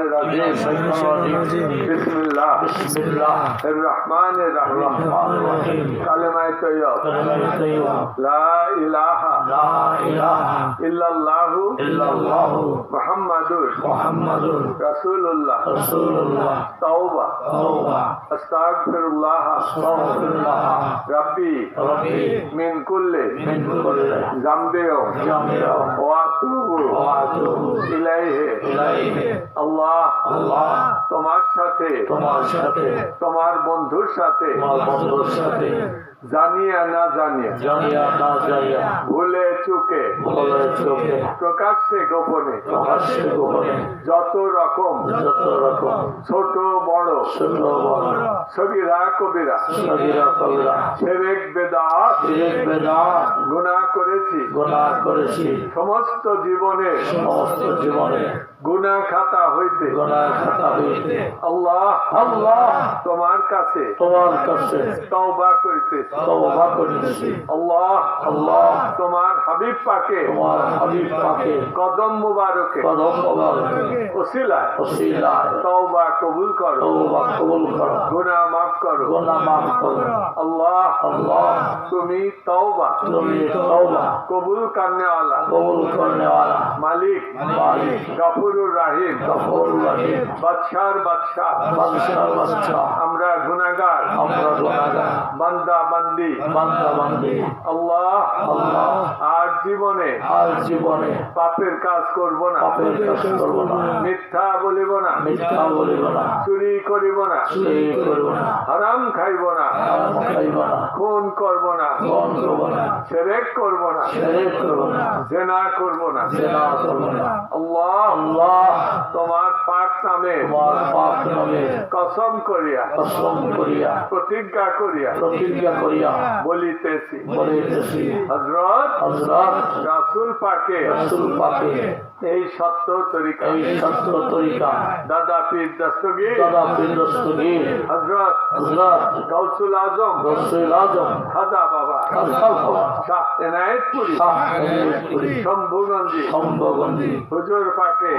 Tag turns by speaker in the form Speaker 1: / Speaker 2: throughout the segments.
Speaker 1: الرجيم بسم الله الرحمن الرحيم كلمة طيبة لا إله إلا الله محمد رسول الله توبة أستغفر الله ربي من كل ذنب وأتوب إليه আল্লাহ তোমার সাথে তোমার বন্ধুর সাথে জানিয়া না জানিয়া ভুলে চুকে প্রকাশ্যে গোপনে যত রকম ছোট বড় সগীরা কবিরা শিরক বিদআত গুনাহ করেছি সমস্ত জীবনে গুনাহ খাতা হইতে আল্লাহ তোমার কাছে তওবা করিতেছি আল্লাহ তোমার হাবিব পাকে কদম মুবারকে ওসিলায় তওবা কবুল করো গুনাহ মাফ করো আল্লাহ তুমি তওবা কবুল করনে वाला মালিক গফুরুর রহিম বাদশার বাদশাহ আমরা গুনাহগার বান্দা বান্দি আল্লাহ আর জীবনে পাপের কাজ করব না মিথ্যা বলিব না চুরি করিব না হারাম খাইব না খুন করব না শিরক করব না জিনা করব না আল্লাহ তোমার পাক নামে কসম করিয়া প্রতিজ্ঞা করিয়া বলিতেছি হযরত রাসূল পাকে এই সত্য তরিকা দাদা পীর দস্তগীর হযরত গাউসুল আজম খাজা বাবা শাহ এনায়েতপুরী শম্ভুগঞ্জি হুজুর পাকে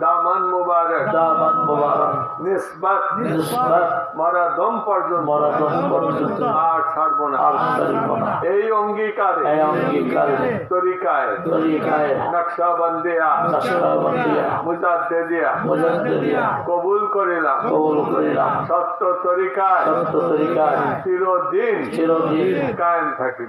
Speaker 1: দামান মুবারক নিসবত মরা দম পর্যন্ত আর ছাড়ব না এই অঙ্গীকারে তরিকায় নকশবন্দিয়া মুজাদ্দিদিয়া কবুল করিলাম সত্য তরিকায় চিরদিন কায়েম থাকিব।